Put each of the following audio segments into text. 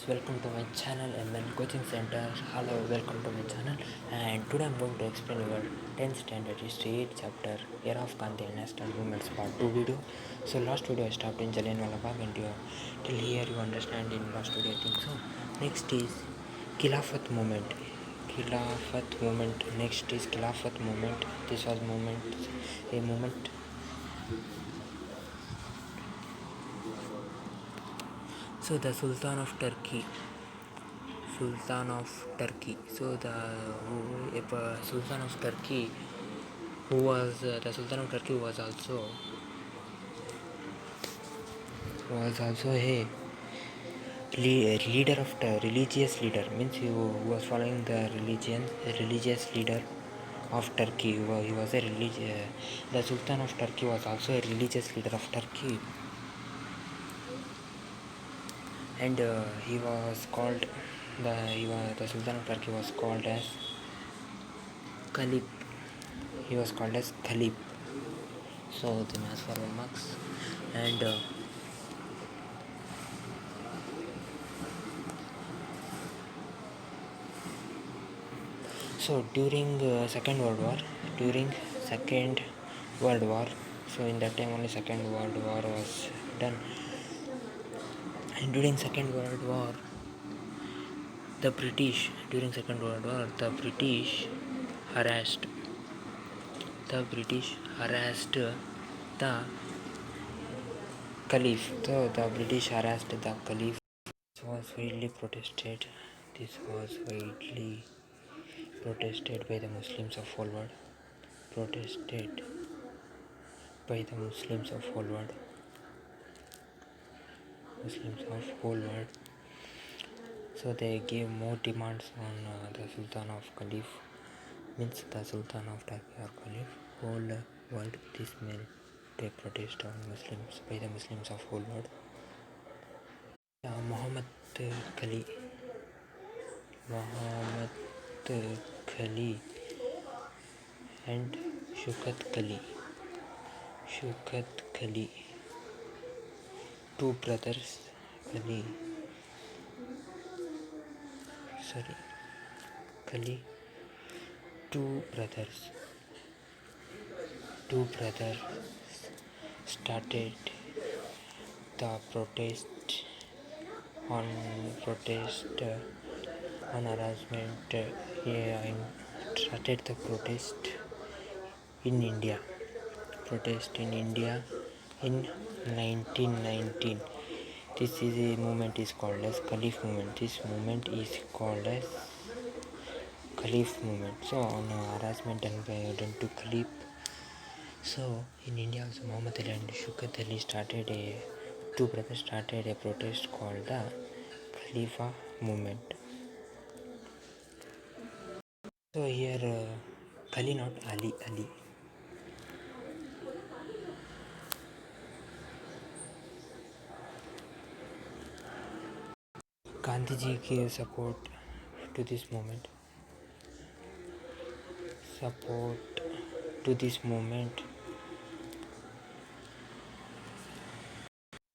Welcome to my channel MN Coaching Center. Hello, welcome to my channel. And today I'm going to explain your 10th standard history 8th chapter Era of Gandhi and National Movements part 2 video. So last video I stopped in Jallianwala Bagh and till here you understand in last video I think so. Next is Khilafat movement. Khilafat movement. Next is Khilafat movement. This was a movement. So the Sultan of Turkey. So Sultan of Turkey, who was the Sultan of Turkey was also a leader of the religious leader, means he was following the religious leader of Turkey. He was a the Sultan of Turkey was also a religious leader of Turkey, and he was called the Sultan of Turkey was called as Caliph. He was called as Caliph. So the mass for 1 marks. And so during Second World War, so in that time only Second World War was done. And during Second World War, the British harassed the Caliph. So the British harassed the Caliph. This was widely protested by the Muslims of whole world. So they gave more demands on the Sultan of Caliph, means the Sultan of Turkey or Caliph. Whole world, this meant they protest on Muslims by the Muslims of whole world. Muhammad Kali and Shukat Kali, two brothers. Two brothers started the protest on harassment. Started the protest in India. In 1919. This is a movement is called as Caliph movement. This movement is called as Caliph movement. So on harassment done to Caliph. So in India also Muhammad Ali and Shukat Ali two brothers started a protest called the Khalifa movement. So here Kali, not Ali. Gandhiji gave support to this movement.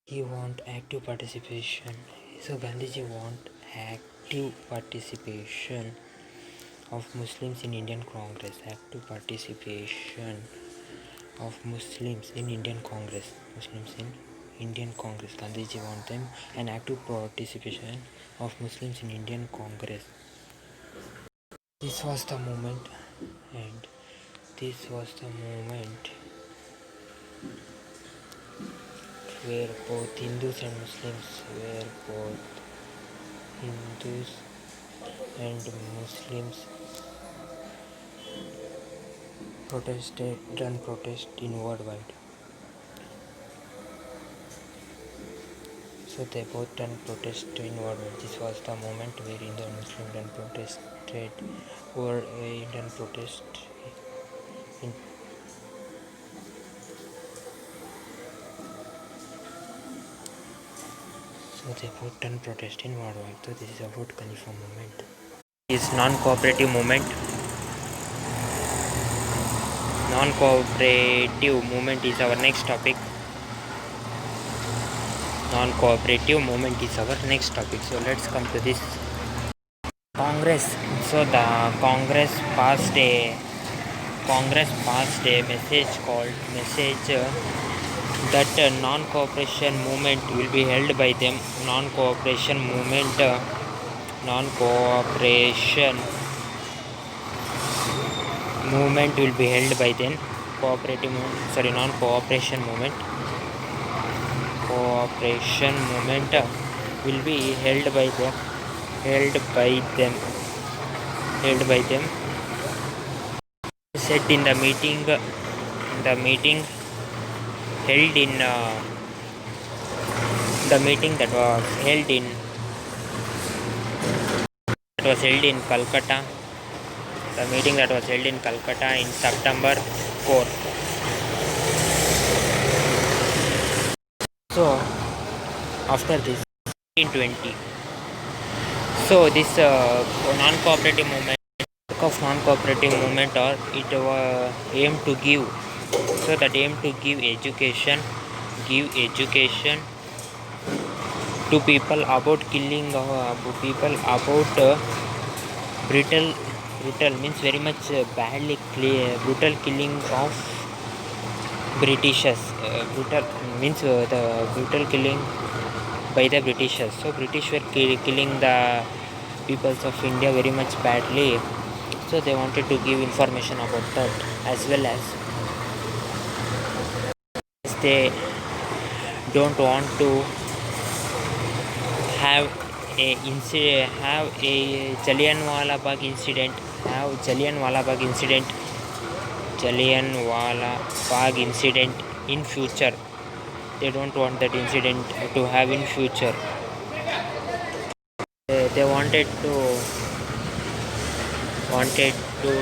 He want active participation. So Gandhiji want active participation of Muslims in Indian Congress. Gandhiji want them an active participation of Muslims in Indian Congress. This was the moment where both Hindus and Muslims protest in worldwide. So they both done protest in worldwide. This was the moment where Hindu and Muslim done protested or done protest in. So they both done protest in worldwide. So this is about Khalifa movement. Is non-cooperative movement. Non-cooperative movement is our next topic. non-cooperative movement is our next topic. So let's come to this Congress. So the Congress passed a message called message that non-cooperation movement will be held by them. Non-cooperation movement will be held by them. Non-cooperation movement. Cooperation movement will be held by them. Said in the meeting held in the meeting that was held in Calcutta. The meeting that was held in Calcutta in September 4. So after this 1920. So this non-cooperative movement or it was aimed to give. So that aim to give education to people about killing people about brutal means very much brutal killing of Britishers. Brutal means the brutal killing by the Britishers. So British were killing the peoples of India very much badly. So they wanted to give information about that, as well as they don't want to have a Jallianwala Bagh incident in future. They don't want that incident to have in future. They wanted to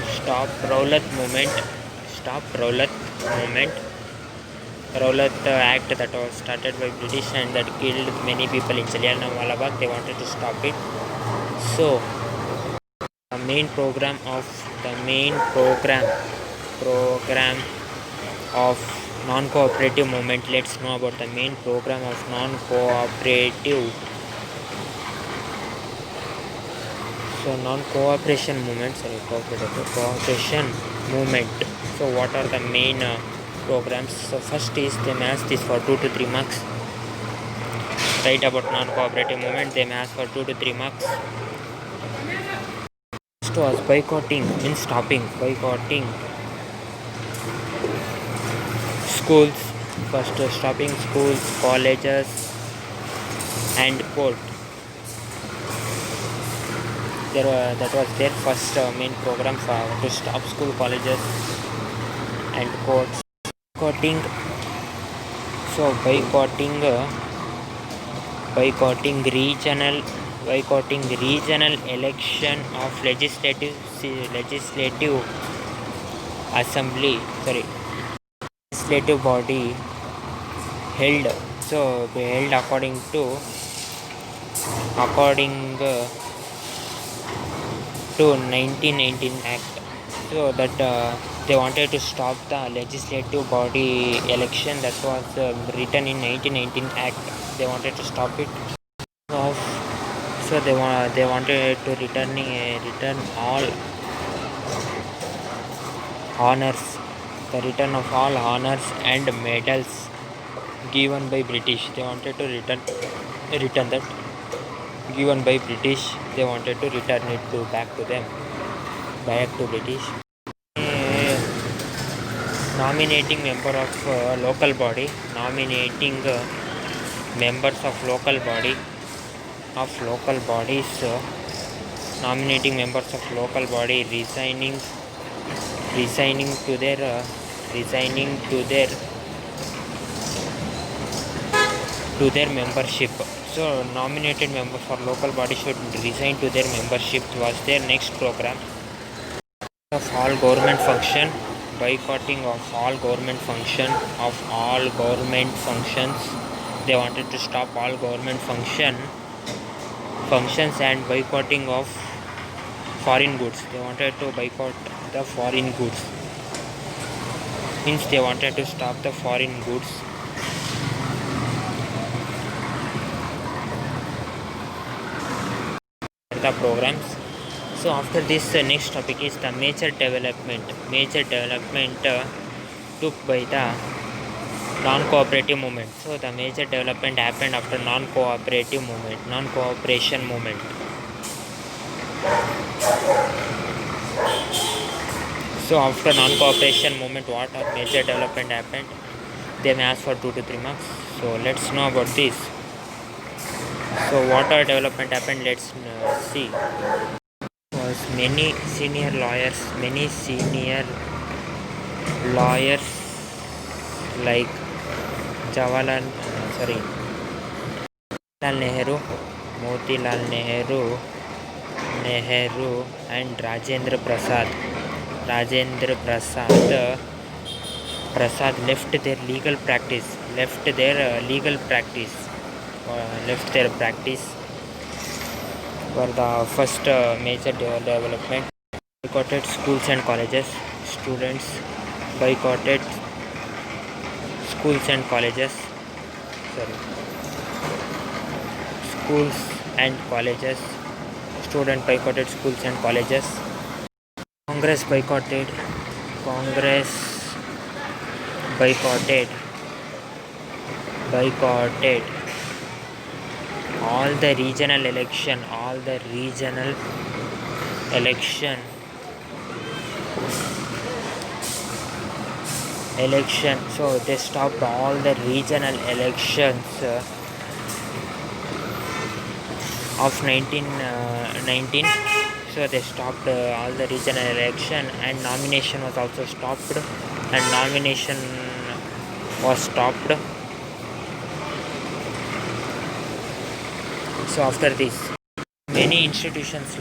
stop Rowlatt Act that was started by British and that killed many people in Jallianwala Bagh. They wanted to stop it. So the main program of non-cooperative movement. Let's know about the main program of non-cooperative. So non-cooperation movement. Cooperation movement. So what are the main programs? So first is they may ask this for 2 to 3 marks. Write about non-cooperative movement. They may ask for 2 to 3 marks. First was boycotting, means stopping. Boycotting schools. First stopping schools, colleges and port. That was their first main program to stop school, colleges and courts. Boycotting. So boycotting regional election of legislative body held. So they held according to 1919 Act. So that they wanted to stop the legislative body election that was written in 1919 Act. They wanted to stop it. So they wanted to return all honors, the return of all honors and medals given by British. They wanted to return that given by British. They wanted to return it back to British. Nominating member of local body. Nominating members of local bodies. Nominating members of local body resigning to their membership. So nominated members for local body should resign to their membership was their next program. Of all government function. Boycotting of all government functions. They wanted to stop all government functions and boycotting of foreign goods. They wanted to boycott the foreign goods. Means they wanted to stop the foreign goods. the programs. So after this, next topic is the major development. Major development took by the non-cooperative movement. So the major development happened after non-cooperative movement, non-cooperation movement. So after non-cooperation movement, what are major development happened? They may ask for 2 to 3 marks. So let's know about this. So what are development happened? Let's see. Was many senior lawyers like Jawaharlal, Nehru, Motilal Nehru, and Rajendra Prasad. Prasad left their practice. Left their practice for the first major development. Boycotted schools and colleges. Students boycotted schools and colleges. Schools and colleges. Student boycotted schools and colleges. Congress boycotted all the regional election. So they stopped all the regional elections of 1919. So they stopped all the regional election, and nomination was also stopped. So after this, many institutions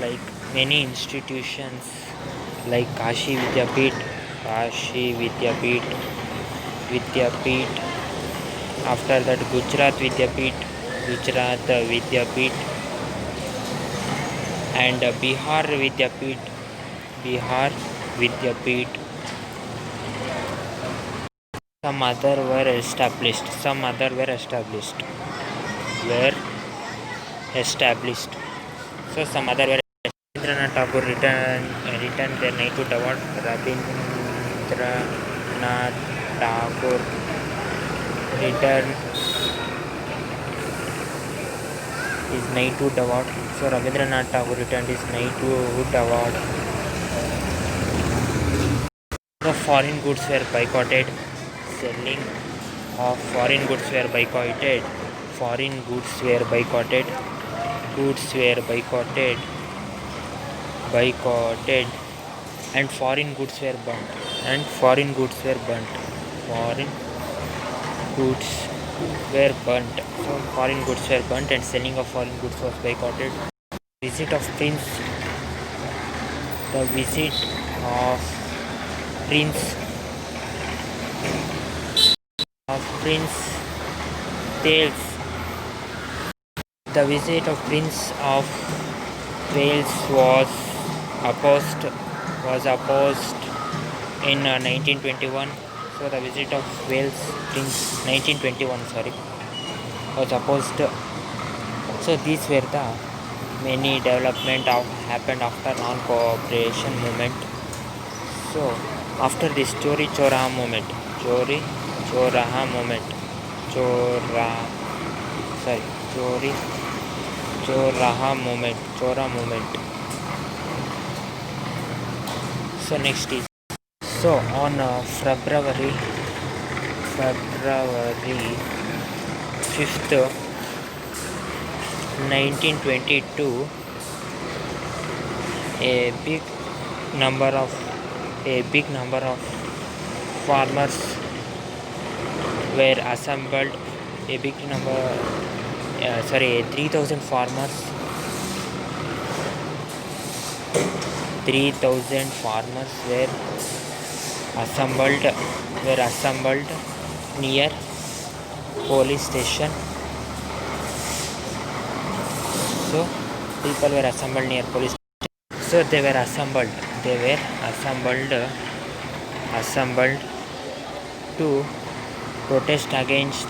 like Kashi Vidyapeeth. After that, Gujarat Vidyapeeth, and Bihar Vidyapeeth. Some other were established. So some other were. Rabindranath Tagore returned their knighthood award. Rabindranath Tagore returned his knighthood award. So Rabindranath Tagore returned his knighthood award. The foreign goods were boycotted. Selling of foreign goods were boycotted. And foreign goods were burnt. So foreign goods were burnt and selling of foreign goods was boycotted. Visit of Prince Wales. The visit of Prince of Wales was opposed in 1921. So the visit of Wales in 1921 was opposed. So these were the many development happened after non-cooperation movement. So after this Chori Choraha movement. So next is, so on February 5th, 1922, a big number of farmers were assembled. 3,000 farmers were assembled near police station. So people were assembled near police station. So they were assembled to protest against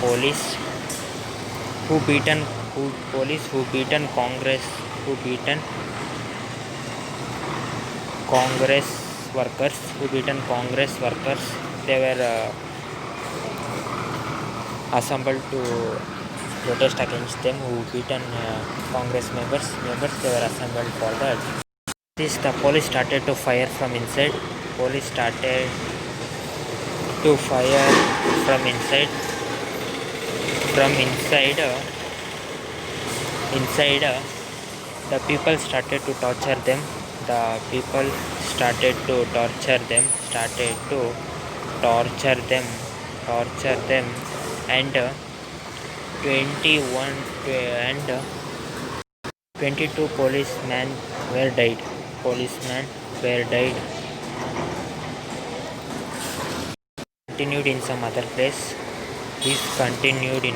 police who beaten who beaten Congress workers. They were assembled to protest against them who beaten Congress members. They were assembled for that. This the police started to fire from inside. Police started to fire from inside. The people started to torture them. And 22 policemen were died. Continued in some other place. This continued in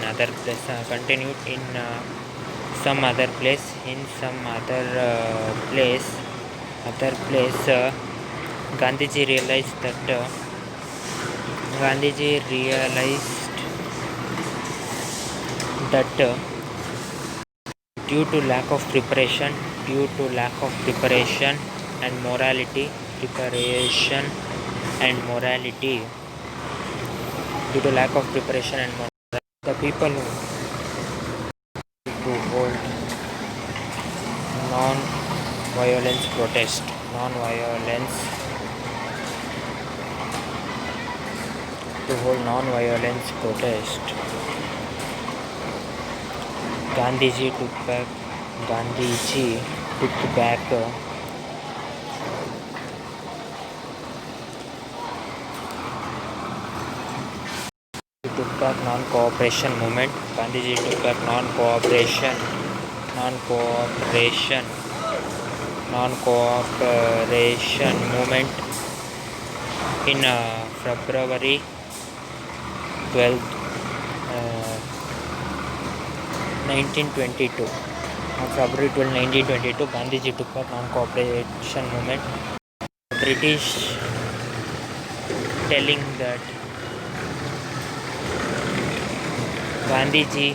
some other place. Gandhiji realized that due to lack of preparation and morality, the people to hold non-violence protest. Gandhiji took back non-cooperation movement. Gandhiji took back non-cooperation movement in February 12th, 1922. On February 12, 1922, Gandhiji took back non-cooperation movement. British telling that Gandhiji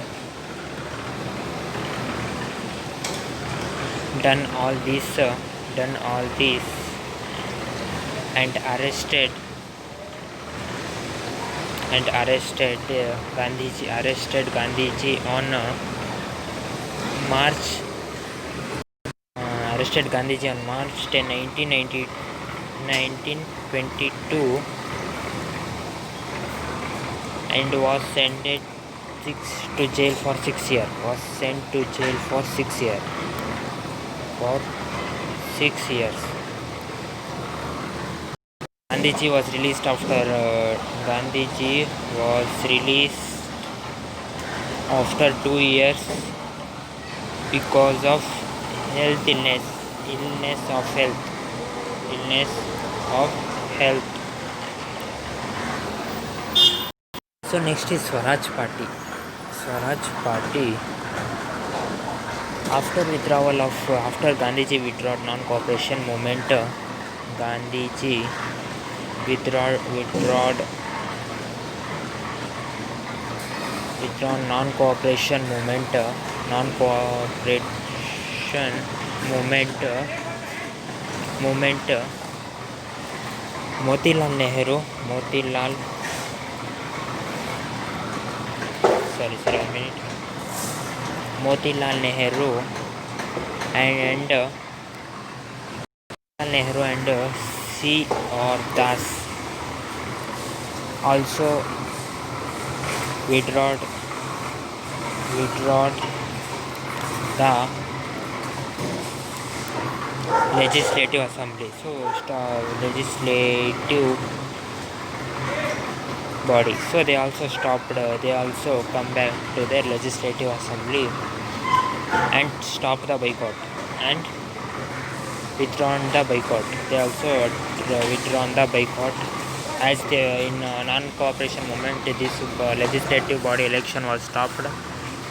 done all this and arrested Gandhiji on March 10, 1922 and was sent to jail for 6 years. Gandhiji was released after 2 years because of illness of health. So next is Swaraj Party. After Gandhiji withdrew non-cooperation movement, Gandhiji withdrawn non-cooperation movement. Motilal Nehru and C.R. Das also withdrew the legislative assembly. So legislative body. So they also come back to their legislative assembly and stop the boycott and withdrawn the boycott. They also withdrawn the boycott as in non-cooperation movement. This legislative body election was stopped.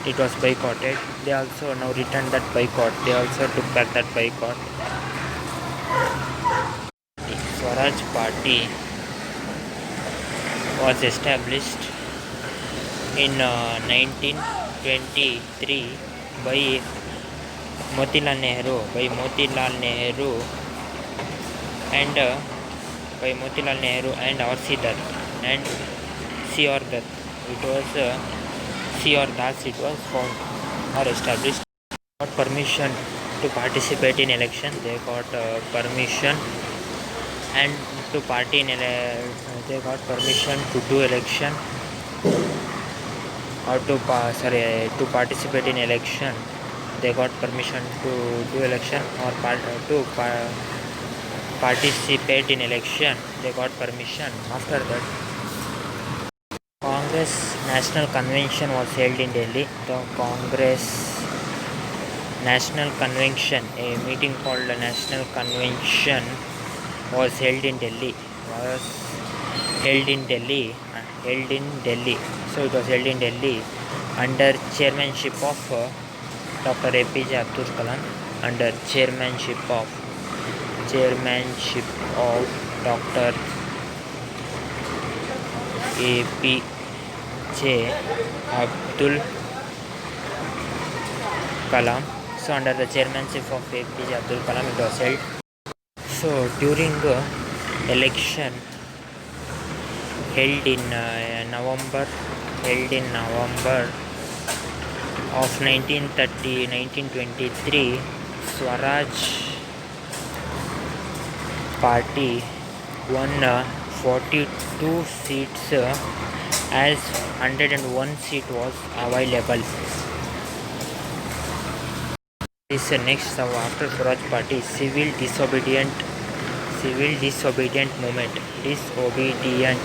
It was boycotted. They also now returned that boycott. They also took back that boycott. The Swaraj Party was established in 1923 by Motilal Nehru and R.C. Dutt and C.R. Dutt. It was C.R. Das. It was found or established. Got permission to participate in election. They got permission and to party in they got permission to do election or to participate in election. They got permission to do election or participate in election. They got permission. After that, Congress National Convention was held in Delhi. The Congress National Convention, a meeting called the National Convention, was held in Delhi. So it was held in Delhi under chairmanship of Dr. APJ Abdul Kalam. Under chairmanship of Dr. APJ Abdul Kalam. So under the chairmanship of APJ Abdul Kalam, it was held. So during election held in November of 1923, Swaraj Party won 42 seats as 101 seat was available. This next after Swaraj Party, civil disobedient movement. Disobedient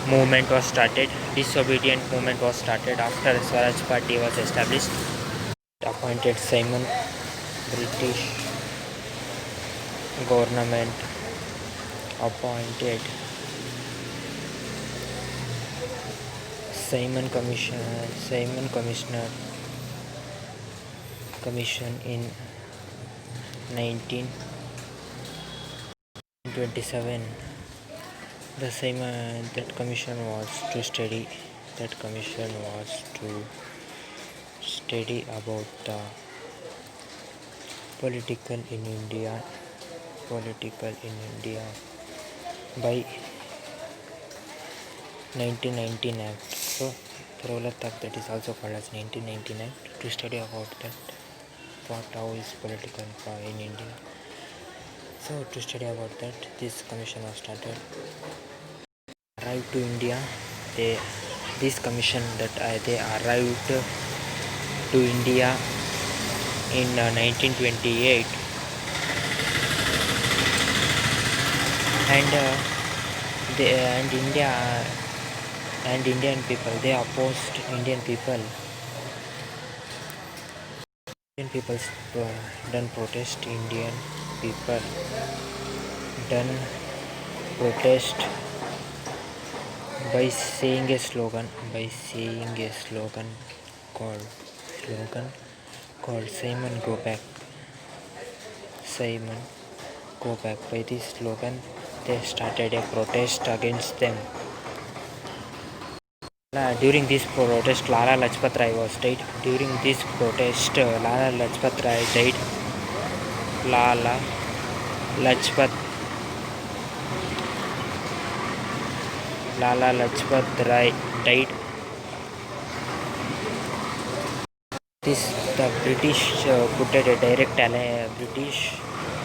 movement was started after Swaraj Party was established. Appointed Simon. British government appointed Simon Commission in 1927. That commission was to study about the political in India by 1919 Act. So Rowlatt Act, that is also called as 1919 Act, to study about that how is political in India. So to study about that, this commission was started. Arrived to India. This commission they arrived to India in 1928, and Indian people, they opposed Indian people done protest. Indian people done protest by saying a slogan called Simon Go Back. By this slogan, they started a protest against them. During this protest, Lala Lajpat Rai was died. During this protest, Lala Lajpat Rai died. Lala Lajpat Rai died. The British British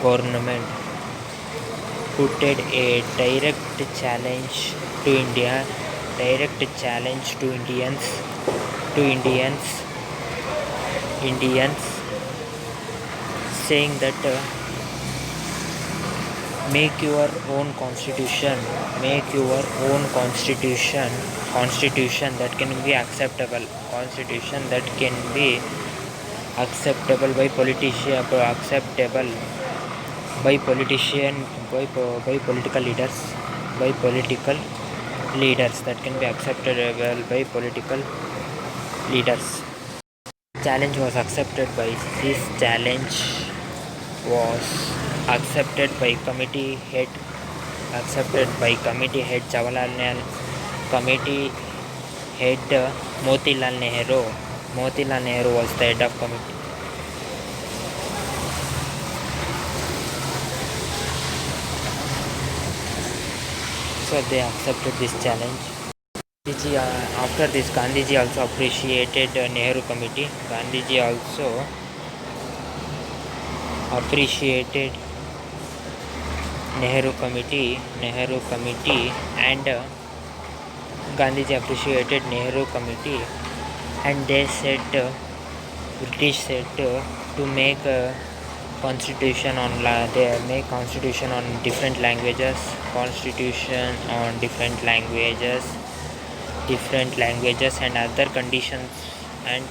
government put a direct challenge to Indians, saying that make your own constitution that can be acceptable, by political leaders, that can be acceptable by political leaders. Challenge was accepted by committee head Jawaharlal Nehru, committee head Motilal Nehru. Motilal Nehru was the head of committee. So they accepted this challenge. After this, Gandhiji also appreciated Nehru committee. Gandhiji also appreciated Nehru committee, and Gandhiji appreciated Nehru committee, and they said, British said to make a constitution on they make constitution on different languages, and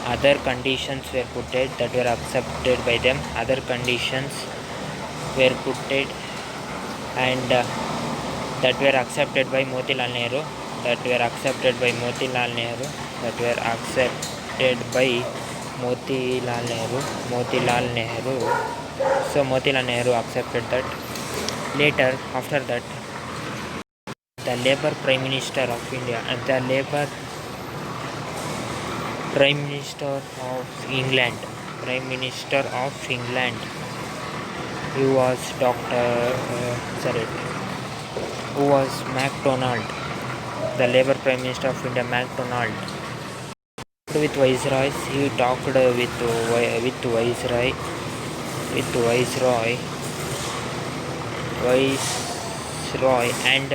other conditions were put it that were accepted by them. Other conditions were put it and that were accepted by Motilal Nehru. So Motilal Nehru accepted that. Later, after that, the Labour Prime Minister of India and the Labour Prime Minister of England, he was who was MacDonald, the Labour Prime Minister of India, MacDonald. With Viceroy, he talked with Viceroy and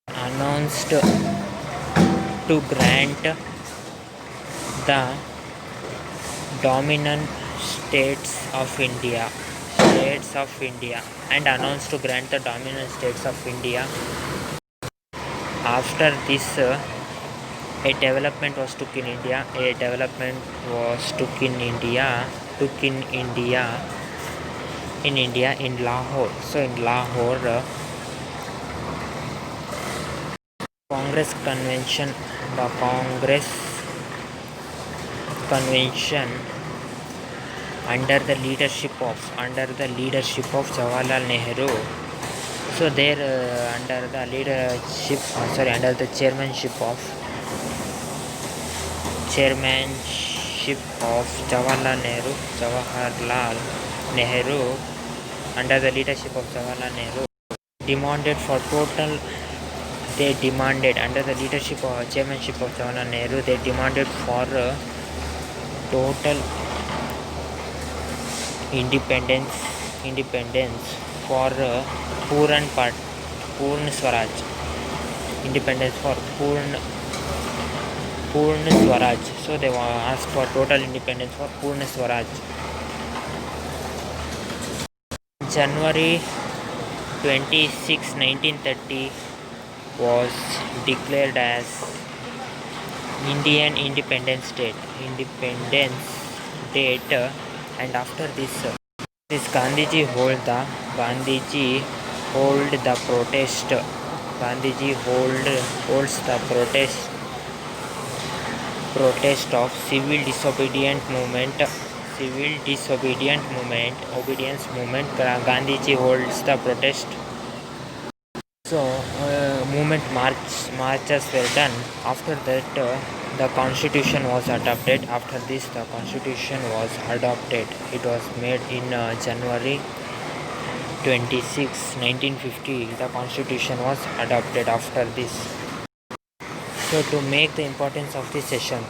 announced to grant the dominant states of India and announced to grant the dominant states of India. After this, a development was took in India. In Lahore. So in Lahore, Congress convention under the leadership of Jawaharlal Nehru. So there under the chairmanship of Jawaharlal Nehru, under the leadership of Jawaharlal Nehru, under the leadership or chairmanship of Jawaharlal Nehru, they demanded for total independence for Purna Swaraj. Independence for Purna Swaraj. So they asked for total independence for Purna Swaraj. January 26, 1930 was declared as Indian Independence Date, and after this Gandhiji holds the protest of civil disobedience movement. Gandhiji holds the protest. So marches were done. After that, the constitution was adopted. After this, the constitution was adopted. It was made in January 26, 1950. The constitution was adopted after this. So to make the importance of this session,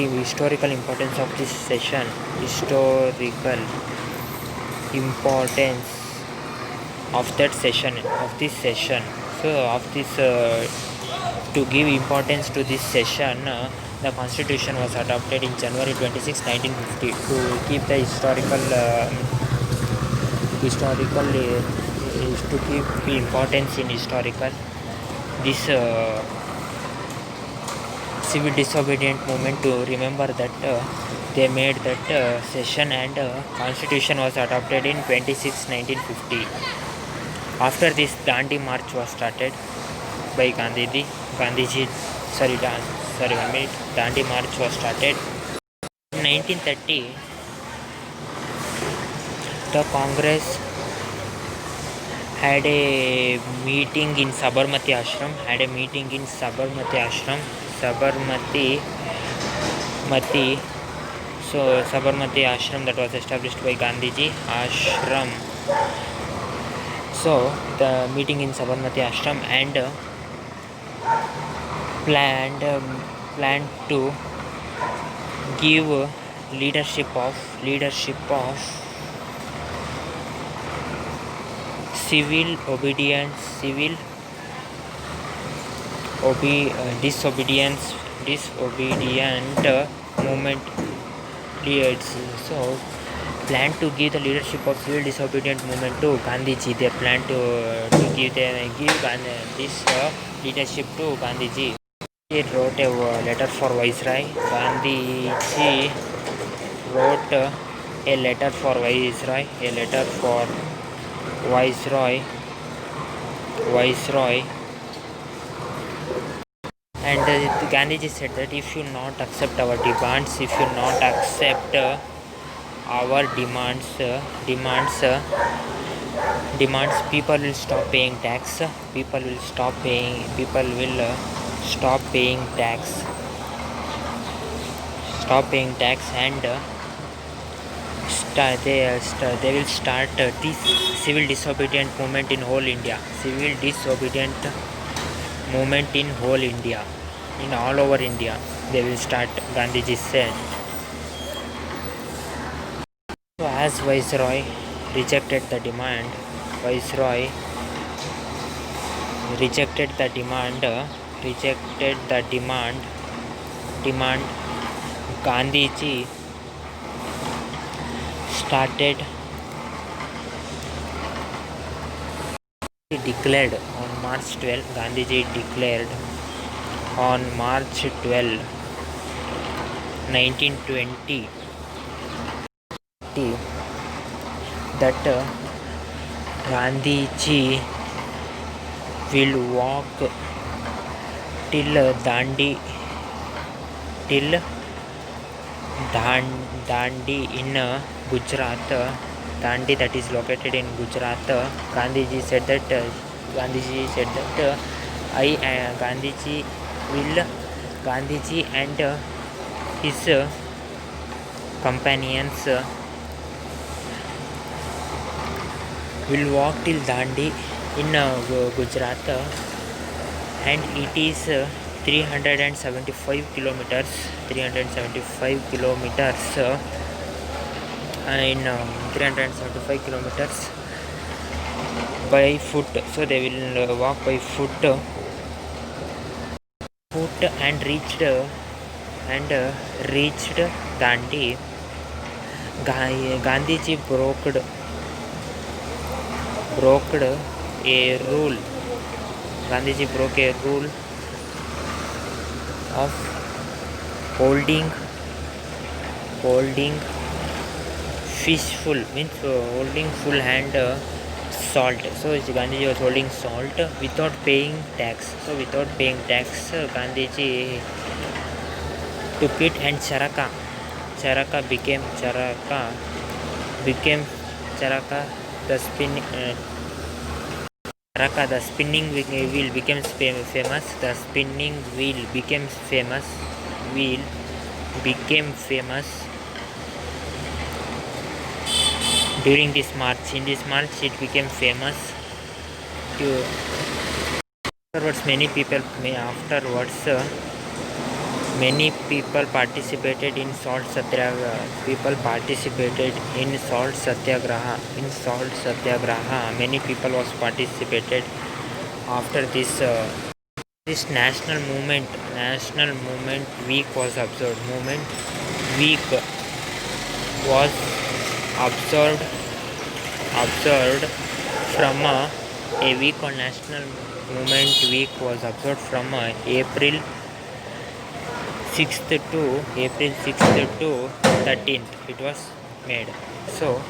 historical importance of this session, to give importance to this session, the constitution was adopted in January 26, 1950 to keep the to keep importance in historical. This civil disobedient movement, to remember that they made that session, and constitution was adopted in 26, 1950. After this, Dandi March was started by Dandi March was started. In 1930, the Congress had a meeting in Sabarmati Ashram. Sabarmati Mati. So Sabarmati Ashram that was established by Gandhiji. Ashram. So the meeting in Sabarmati Ashram and planned to give leadership of civil obedience, disobedient movement leaders. So plan to give the leadership of civil disobedient movement to Gandhiji. They plan to give this leadership to Gandhiji. He wrote a letter for Viceroy. Gandhiji wrote a letter for Viceroy. And Gandhiji said that if you not accept our demands, people will stop paying tax. People will stop paying tax, and they will start this civil disobedient movement in whole India. In all over India, they will start. Gandhiji said. So as Viceroy rejected the demand, Gandhiji started declared on March 12. Gandhiji declared on March 12, 1920 that Gandhiji will walk till Dandi in Gujarat. Dandi, that is located in Gujarat. Gandhiji said that Gandhiji and his companions will walk till Dandi in Gujarat, and it is 375 kilometers in 375 kilometers by foot. So they will walk by foot and reached Dandi. Gandhiji broke a rule. Gandhiji broke a rule of holding fistful, means holding full hand salt. So Gandhiji was holding salt without paying tax. Gandhiji took it, and Charaka became the spinning wheel became famous. The spinning wheel became famous. During this march. In this march, it became famous. Afterwards, many people participated in salt satyagraha. Many people was participated after this. This national movement week was observed. From a week on national movement week was observed from April 6th to 13th. It was made. So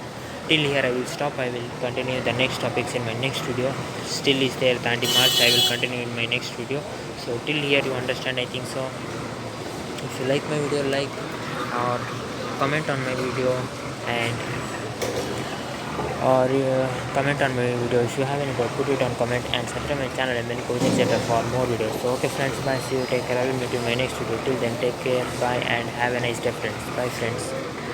till here I will stop. I will continue the next topics in my next video. Still is there Dandi March. I will continue in my next video. So till here you understand, I think so. If you like my video, like or comment on my video, and or comment on my video. If you have any doubt, put it on comment and subscribe my channel MN Coaching Center for more videos. So okay friends, bye, see you, take care. I will meet you in my next video. Till then, take care, bye, and have a nice day friends. Bye friends.